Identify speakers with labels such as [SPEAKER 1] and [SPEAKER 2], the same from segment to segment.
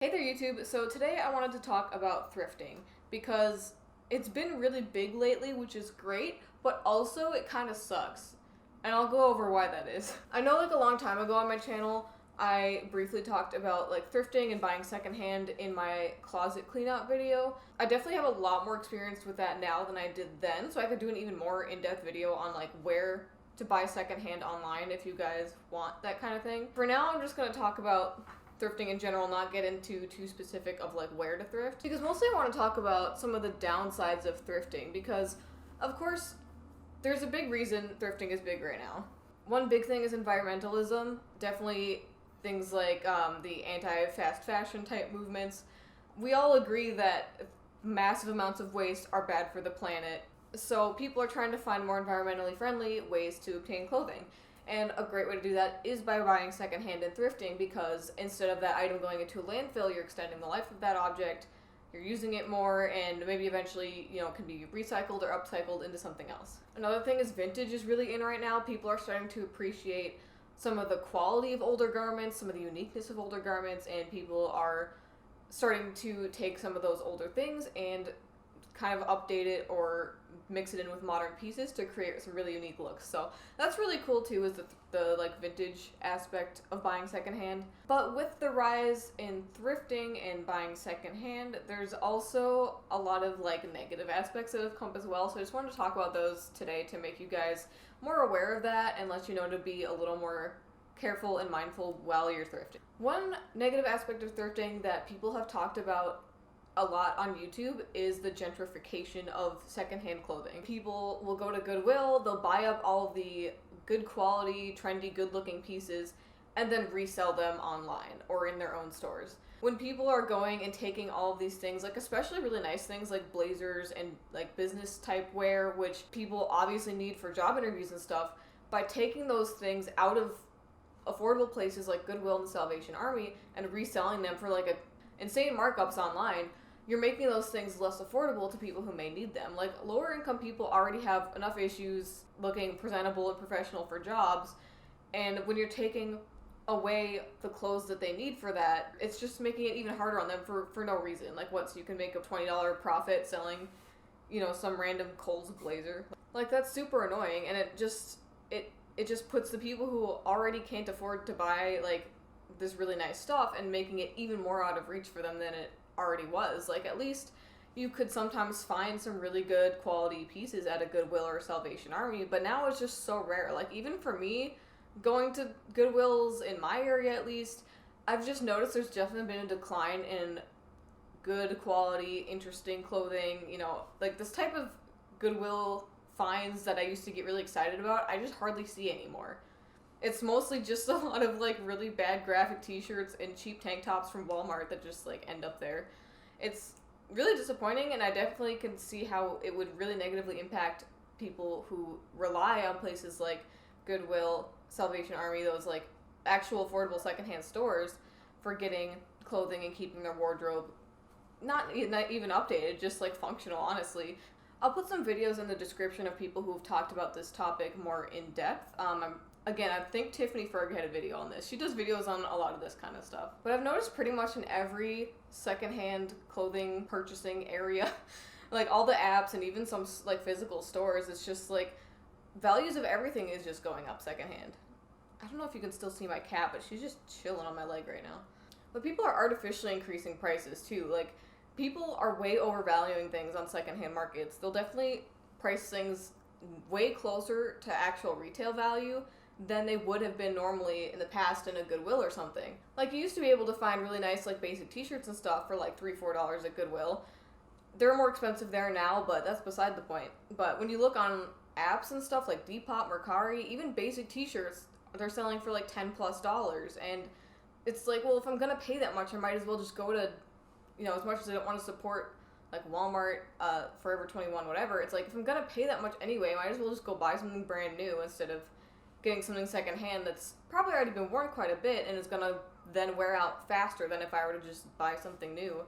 [SPEAKER 1] Hey there YouTube, so today I wanted to talk about thrifting because it's been really big lately, which is great, but also it kind of sucks. And I'll go over why that is. I know a long time ago on my channel, I briefly talked about thrifting and buying secondhand in my closet cleanout video. I definitely have a lot more experience with that now than I did then, so I could do an even more in-depth video on where to buy secondhand online if you guys want that kind of thing. For now, I'm just going to talk about thrifting in general, not get into too specific of where to thrift, because mostly I want to talk about some of the downsides of thrifting, because of course there's a big reason thrifting is big right now. One big thing is environmentalism. Definitely things like the anti-fast fashion type movements. We all agree that massive amounts of waste are bad for the planet, so people are trying to find more environmentally friendly ways to obtain clothing. And a great way to do that is by buying secondhand and thrifting, because instead of that item going into a landfill, you're extending the life of that object, you're using it more, and maybe eventually, can be recycled or upcycled into something else. Another thing is vintage is really in right now. People are starting to appreciate some of the quality of older garments, some of the uniqueness of older garments, and people are starting to take some of those older things and kind of update it or mix it in with modern pieces to create some really unique looks. So that's really cool too, is the vintage aspect of buying secondhand. But with the rise in thrifting and buying secondhand, there's also a lot of negative aspects that have come up as well. So I just wanted to talk about those today to make you guys more aware of that and let you know to be a little more careful and mindful while you're thrifting. One negative aspect of thrifting that people have talked about a lot on YouTube is the gentrification of secondhand clothing. People will go to Goodwill, they'll buy up all of the good quality, trendy, good looking pieces, and then resell them online or in their own stores. When people are going and taking all of these things, especially really nice things like blazers and business type wear, which people obviously need for job interviews and stuff, by taking those things out of affordable places like Goodwill and the Salvation Army and reselling them for insane markups online, you're making those things less affordable to people who may need them. Lower income people already have enough issues looking presentable and professional for jobs, and when you're taking away the clothes that they need for that, it's just making it even harder on them for no reason. So you can make a $20 profit selling, some random Kohl's blazer. That's super annoying, and it just puts the people who already can't afford to buy this really nice stuff and making it even more out of reach for them than it already was. At least you could sometimes find some really good quality pieces at a Goodwill or Salvation Army, but now it's just so rare. Even for me, going to Goodwills in my area at least, I've just noticed there's definitely been a decline in good quality, interesting clothing, this type of Goodwill finds that I used to get really excited about, I just hardly see anymore. It's mostly just a lot of really bad graphic t-shirts and cheap tank tops from Walmart that just end up there. It's really disappointing, and I definitely can see how it would really negatively impact people who rely on places like Goodwill, Salvation Army, those actual affordable secondhand stores for getting clothing and keeping their wardrobe not even updated, just functional, honestly. I'll put some videos in the description of people who've talked about this topic more in depth. Again, I think Tiffany Ferg had a video on this. She does videos on a lot of this kind of stuff. But I've noticed pretty much in every secondhand clothing purchasing area, all the apps and even some physical stores, it's just values of everything is just going up secondhand. I don't know if you can still see my cat, but she's just chilling on my leg right now. But people are artificially increasing prices too. People are way overvaluing things on secondhand markets. They'll definitely price things way closer to actual retail value than they would have been normally in the past in a Goodwill or something. You used to be able to find really nice basic t-shirts and stuff for $3-4 at Goodwill. They're more expensive there now, but that's beside the point. But when you look on apps and stuff like Depop, Mercari, even basic t-shirts, they're selling for $10+, and it's well, if I'm gonna pay that much, I might as well just go to, as much as I don't want to support Walmart, Forever 21, whatever, it's if I'm gonna pay that much anyway, I might as well just go buy something brand new instead of getting something secondhand that's probably already been worn quite a bit and is gonna then wear out faster than if I were to just buy something new,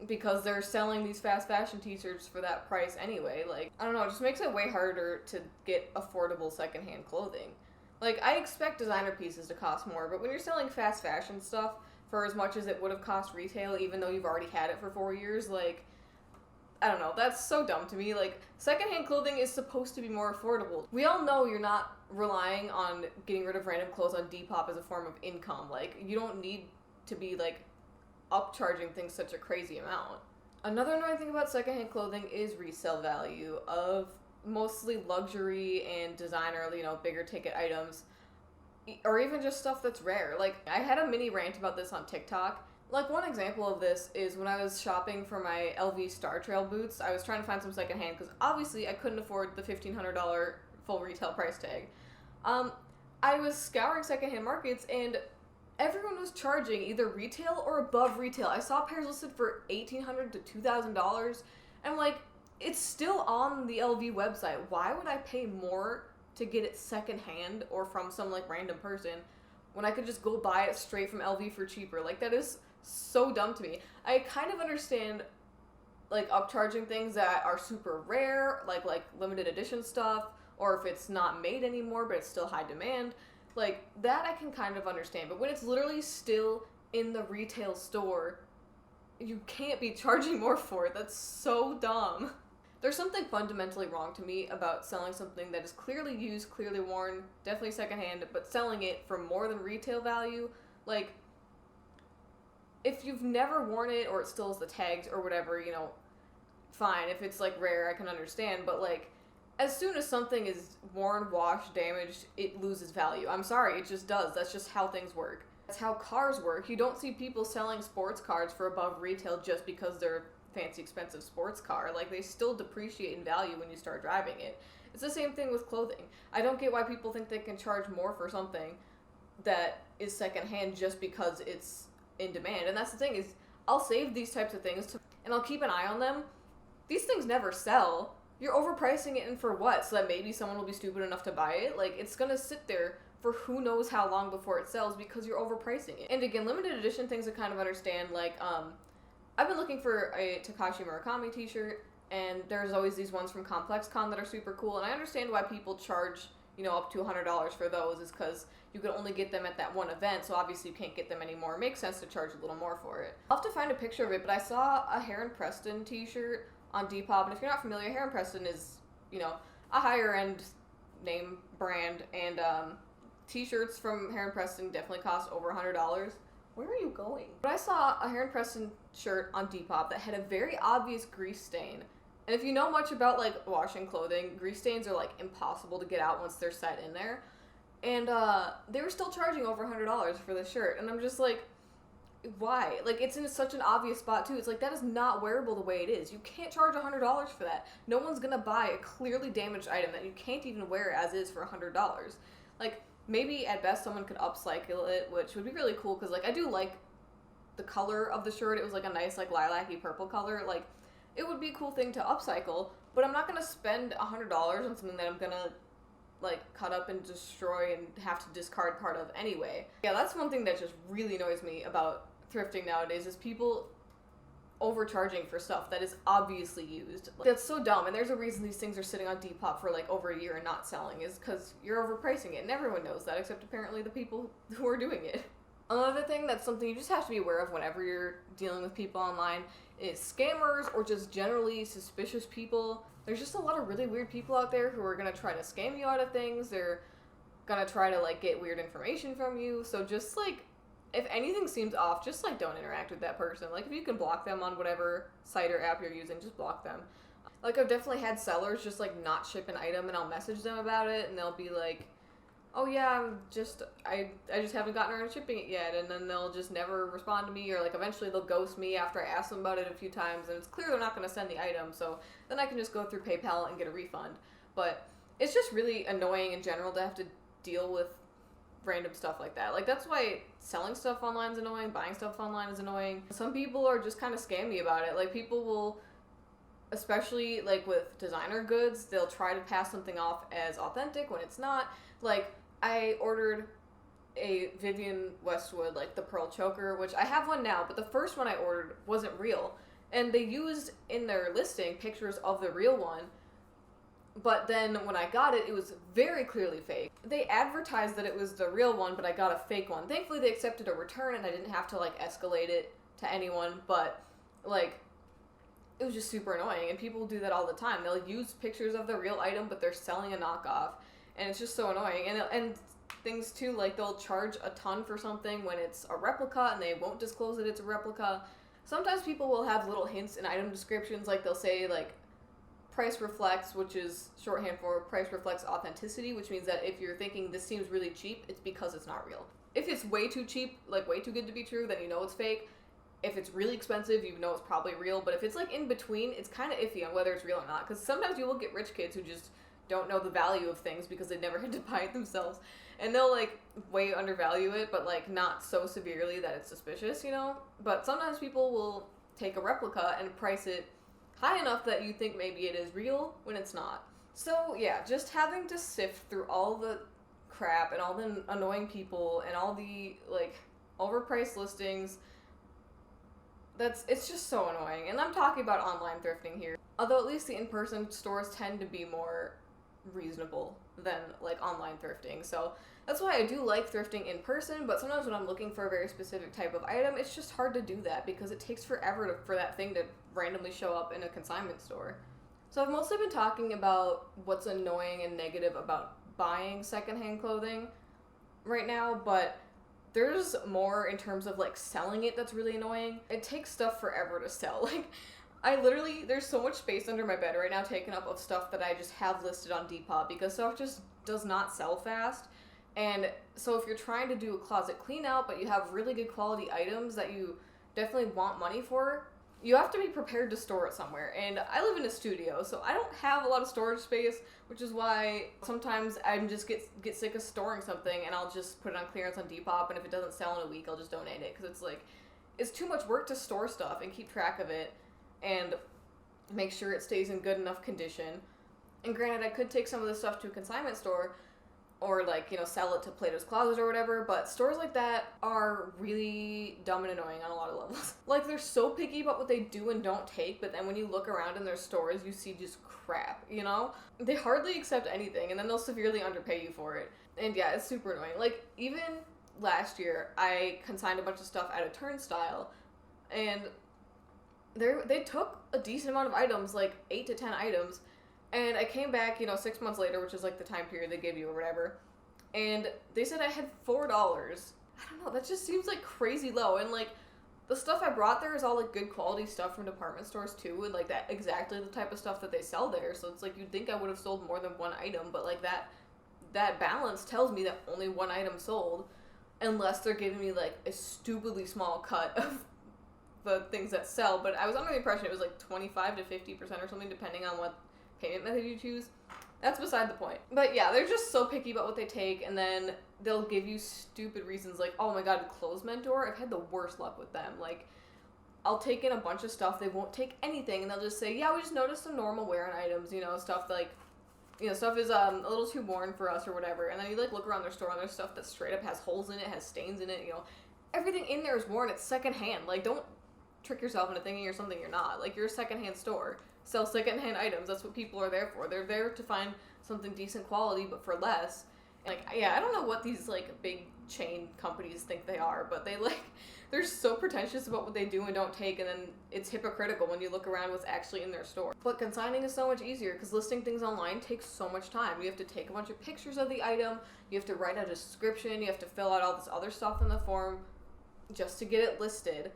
[SPEAKER 1] because they're selling these fast fashion t-shirts for that price anyway. I don't know, it just makes it way harder to get affordable secondhand clothing. I expect designer pieces to cost more, but when you're selling fast fashion stuff for as much as it would have cost retail, even though you've already had it for 4 years. Like, I don't know, that's so dumb to me. Like, secondhand clothing is supposed to be more affordable. We all know you're not relying on getting rid of random clothes on Depop as a form of income. Like, you don't need to be, like, upcharging things such a crazy amount. Another annoying thing about secondhand clothing is resale value of mostly luxury and designer, you know, bigger ticket items, or even just stuff that's rare. Like, I had a mini rant about this on TikTok. Like, one example of this is when I was shopping for my LV Star Trail boots, I was trying to find some secondhand because obviously I couldn't afford the $1,500 full retail price tag. I was scouring secondhand markets and everyone was charging either retail or above retail. I saw pairs listed for $1,800 to $2,000, and like, it's still on the LV website. Why would I pay more to get it secondhand or from some like random person when I could just go buy it straight from LV for cheaper? Like, that is so dumb to me. I kind of understand like upcharging things that are super rare, like limited edition stuff, or if it's not made anymore but it's still high demand. Like, that I can kind of understand, but when it's literally still in the retail store, you can't be charging more for it. That's so dumb. There's something fundamentally wrong to me about selling something that is clearly used, clearly worn, definitely secondhand, but selling it for more than retail value. Like, if you've never worn it or it still has the tags or whatever, you know, fine. If it's like rare, I can understand, but like, as soon as something is worn, washed, damaged, it loses value. I'm sorry, it just does. That's just how things work. That's how cars work. You don't see people selling sports cars for above retail just because they're a fancy, expensive sports car. Like, they still depreciate in value when you start driving it. It's the same thing with clothing. I don't get why people think they can charge more for something that is secondhand just because it's in demand. And that's the thing, is I'll save these types of things and I'll keep an eye on them. These things never sell. You're overpricing it, and for what? So that maybe someone will be stupid enough to buy it? Like, it's gonna sit there for who knows how long before it sells because you're overpricing it. And again, limited edition things I kind of understand. Like, I've been looking for a Takashi Murakami t-shirt, and there's always these ones from Complex Con that are super cool, and I understand why people charge, you know, up to $100 for those, is because you can only get them at that one event, so obviously you can't get them anymore. It makes sense to charge a little more for it. I'll have to find a picture of it, but I saw a Heron Preston t-shirt on Depop, and if you're not familiar, Heron Preston is, you know, a higher end name brand, and t-shirts from Heron Preston definitely cost over $100. Where are you going? But I saw a Heron Preston shirt on Depop that had a very obvious grease stain. And if you know much about like washing clothing, grease stains are like impossible to get out once they're set in there. And they were still charging over $100 for this shirt, and I'm just like, why? Like, it's in such an obvious spot too. It's like, that is not wearable the way it is. You can't charge $100 for that. No one's gonna buy a clearly damaged item that you can't even wear as is for $100. Like, maybe at best someone could upcycle it, which would be really cool, because like, I do like the color of the shirt. It was like a nice like lilac-y purple color. Like, it would be a cool thing to upcycle, but I'm not gonna spend $100 on something that I'm gonna like cut up and destroy and have to discard part of anyway. Yeah, that's one thing that just really annoys me about thrifting nowadays, is people overcharging for stuff that is obviously used. Like, that's so dumb, and there's a reason these things are sitting on Depop for like over a year and not selling, is because you're overpricing it, and everyone knows that except apparently the people who are doing it. Another thing that's something you just have to be aware of whenever you're dealing with people online is scammers, or just generally suspicious people. There's just a lot of really weird people out there who are going to try to scam you out of things. They're going to try to like get weird information from you. So just like, if anything seems off, just like don't interact with that person. Like, if you can block them on whatever site or app you're using, just block them. Like, I've definitely had sellers just like not ship an item, and I'll message them about it, and they'll be like, oh yeah, I just haven't gotten around to shipping it yet, and then they'll just never respond to me, or like eventually they'll ghost me after I ask them about it a few times, and it's clear they're not going to send the item, so then I can just go through PayPal and get a refund. But it's just really annoying in general to have to deal with random stuff like that. Like, that's why selling stuff online is annoying, buying stuff online is annoying. Some people are just kind of scammy about it. Like, people will, especially like with designer goods, they'll try to pass something off as authentic when it's not. Like, I ordered a Vivienne Westwood, like the pearl choker, which I have one now, but the first one I ordered wasn't real. And they used in their listing pictures of the real one, But then when I got it, it was very clearly fake. They advertised that it was the real one, but I got a fake one. Thankfully, they accepted a return, and I didn't have to, like, escalate it to anyone, but, like, it was just super annoying, and people do that all the time. They'll use pictures of the real item, but they're selling a knockoff, and it's just so annoying. And things, too, like, they'll charge a ton for something when it's a replica, and they won't disclose that it's a replica. Sometimes people will have little hints in item descriptions, like, they'll say, like, price reflects, which is shorthand for price reflects authenticity, which means that if you're thinking this seems really cheap, it's because it's not real. If it's way too cheap, like way too good to be true, then you know it's fake. If it's really expensive, you know it's probably real. But if it's like in between, it's kind of iffy on whether it's real or not. Because sometimes you will get rich kids who just don't know the value of things because they never had to buy it themselves. And they'll like way undervalue it, but like not so severely that it's suspicious, you know? But sometimes people will take a replica and price it high enough that you think maybe it is real when it's not. So yeah, just having to sift through all the crap and all the annoying people and all the like overpriced listings, it's just so annoying. And I'm talking about online thrifting here. Although at least the in-person stores tend to be more reasonable than like online thrifting. So that's why I do like thrifting in person, but sometimes when I'm looking for a very specific type of item, it's just hard to do that because it takes forever for that thing to randomly show up in a consignment store. So I've mostly been talking about what's annoying and negative about buying secondhand clothing right now, but there's more in terms of like selling it that's really annoying. It takes stuff forever to sell. Like there's so much space under my bed right now taken up of stuff that I just have listed on Depop because stuff just does not sell fast. And so if you're trying to do a closet clean out, but you have really good quality items that you definitely want money for, you have to be prepared to store it somewhere. And I live in a studio, so I don't have a lot of storage space, which is why sometimes I just get sick of storing something and I'll just put it on clearance on Depop, and if it doesn't sell in a week, I'll just donate it. Because it's too much work to store stuff and keep track of it and make sure it stays in good enough condition. And granted, I could take some of this stuff to a consignment store, or like, you know, sell it to Plato's Closet or whatever, but stores like that are really dumb and annoying on a lot of levels. Like, they're so picky about what they do and don't take, but then when you look around in their stores, you see just crap, you know? They hardly accept anything, and then they'll severely underpay you for it. And yeah, it's super annoying. Like, even last year, I consigned a bunch of stuff at a turnstile, and they took a decent amount of items, like 8 to 10 items, and I came back, you know, 6 months later, which is like the time period they give you or whatever, and they said I had $4. I don't know, that just seems like crazy low. And like, the stuff I brought there is all like good quality stuff from department stores too, and like that exactly the type of stuff that they sell there. So it's like you'd think I would have sold more than one item, but like that balance tells me that only one item sold, unless they're giving me like a stupidly small cut of the things that sell. But I was under the impression it was like 25 to 50% or something, depending on what payment method you choose. That's beside the point. But yeah, they're just so picky about what they take, and then they'll give you stupid reasons like, oh my god, Clothes Mentor, I've had the worst luck with them. Like, I'll take in a bunch of stuff, they won't take anything, and they'll just say, yeah, we just noticed some normal wear-on items, you know, stuff like, you know, stuff is a little too worn for us or whatever. And then you like look around their store and there's stuff that straight up has holes in it, has stains in it, you know, everything in there is worn, it's secondhand. Like, don't trick yourself into thinking you're something you're not. Like, you're a secondhand store. Sell secondhand items. That's what people are there for. They're there to find something decent quality, but for less. Like, yeah, I don't know what these, like, big chain companies think they are, but they're so pretentious about what they do and don't take, and then it's hypocritical when you look around what's actually in their store. But consigning is so much easier, because listing things online takes so much time. You have to take a bunch of pictures of the item, you have to write a description, you have to fill out all this other stuff in the form just to get it listed.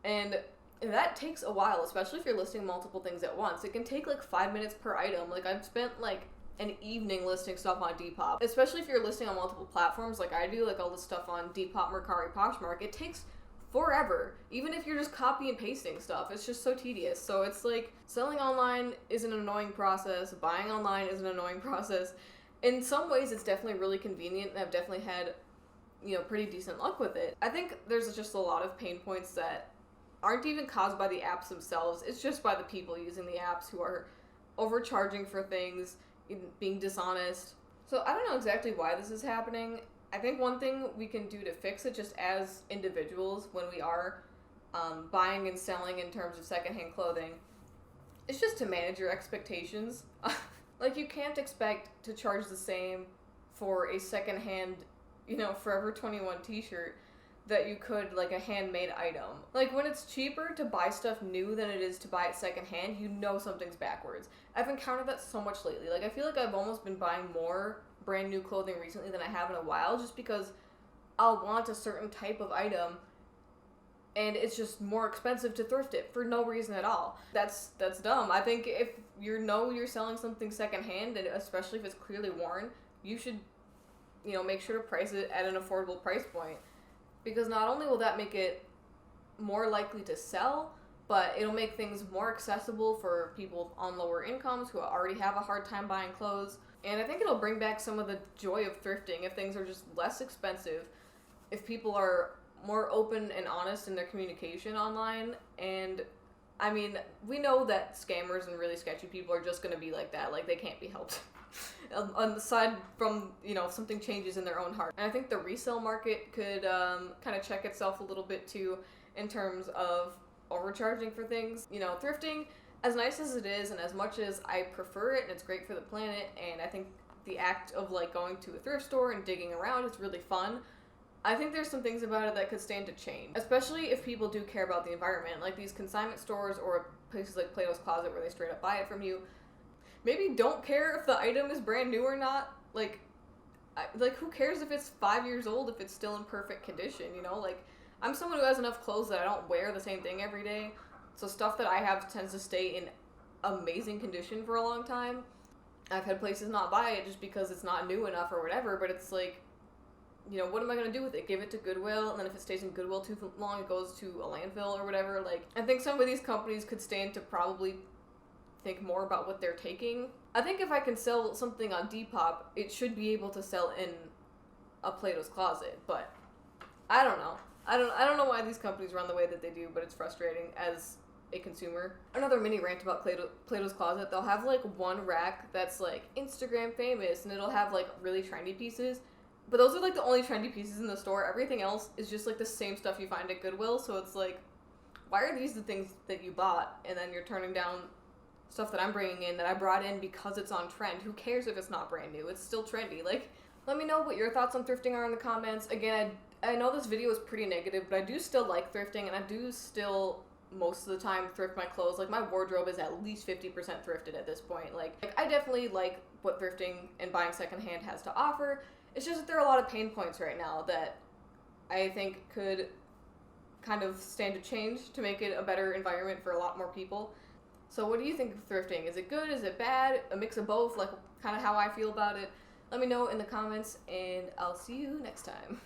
[SPEAKER 1] And that takes a while, especially if you're listing multiple things at once. It can take like 5 minutes per item. Like, I've spent like an evening listing stuff on Depop, especially if you're listing on multiple platforms like I do, like all this stuff on Depop, Mercari, Poshmark. It takes forever, even if you're just copy and pasting stuff. It's just so tedious. So it's like, selling online is an annoying process, buying online is an annoying process. In some ways, it's definitely really convenient, and I've definitely had, you know, pretty decent luck with it. I think there's just a lot of pain points that aren't even caused by the apps themselves. It's just by the people using the apps who are overcharging for things, being dishonest. So I don't know exactly why this is happening. I think one thing we can do to fix it, just as individuals, when we are buying and selling in terms of secondhand clothing, is just to manage your expectations. Like, you can't expect to charge the same for a secondhand, Forever 21 t-shirt that you could, like, a handmade item. Like, when it's cheaper to buy stuff new than it is to buy it secondhand, something's backwards. I've encountered that so much lately. Like, I feel like I've almost been buying more brand new clothing recently than I have in a while, just because I'll want a certain type of item, and it's just more expensive to thrift it for no reason at all. That's dumb. I think if you're selling something secondhand, and especially if it's clearly worn, you should, make sure to price it at an affordable price point. Because not only will that make it more likely to sell, but it'll make things more accessible for people on lower incomes who already have a hard time buying clothes. And I think it'll bring back some of the joy of thrifting if things are just less expensive, if people are more open and honest in their communication online. And I mean, we know that scammers and really sketchy people are just going to be like that. Like, they can't be helped. Aside from, if something changes in their own heart. And I think the resale market could kind of check itself a little bit too, in terms of overcharging for things. Thrifting, as nice as it is and as much as I prefer it and it's great for the planet, and I think the act of, like, going to a thrift store and digging around is really fun, I think there's some things about it that could stand to change, especially if people do care about the environment. Like, these consignment stores or places like Plato's Closet where they straight up buy it from you, maybe don't care if the item is brand new or not. Like, who cares if it's 5 years old if it's still in perfect condition, Like, I'm someone who has enough clothes that I don't wear the same thing every day, so stuff that I have tends to stay in amazing condition for a long time. I've had places not buy it just because it's not new enough or whatever, but it's like, what am I going to do with it? Give it to Goodwill, and then if it stays in Goodwill too long, it goes to a landfill or whatever. Like, I think some of these companies could stand to probably think more about what they're taking. I think if I can sell something on Depop, it should be able to sell in a Plato's Closet, but I don't know. I don't know why these companies run the way that they do, but it's frustrating as a consumer. Another mini rant about Plato's Closet, they'll have, like, one rack that's, like, Instagram famous, and it'll have, like, really trendy pieces, but those are, like, the only trendy pieces in the store. Everything else is just, like, the same stuff you find at Goodwill, so it's like, why are these the things that you bought, and then you're turning down stuff that I'm bringing in that I brought in because it's on trend? Who cares if it's not brand new? It's still trendy. Like, let me know what your thoughts on thrifting are in the comments. Again, I know this video is pretty negative, but I do still like thrifting, and I do still, most of the time, thrift my clothes. Like, my wardrobe is at least 50% thrifted at this point. Like, I definitely like what thrifting and buying secondhand has to offer. It's just that there are a lot of pain points right now that I think could kind of stand to change to make it a better environment for a lot more people. So what do you think of thrifting? Is it good? Is it bad? A mix of both? Like, kind of how I feel about it? Let me know in the comments, and I'll see you next time.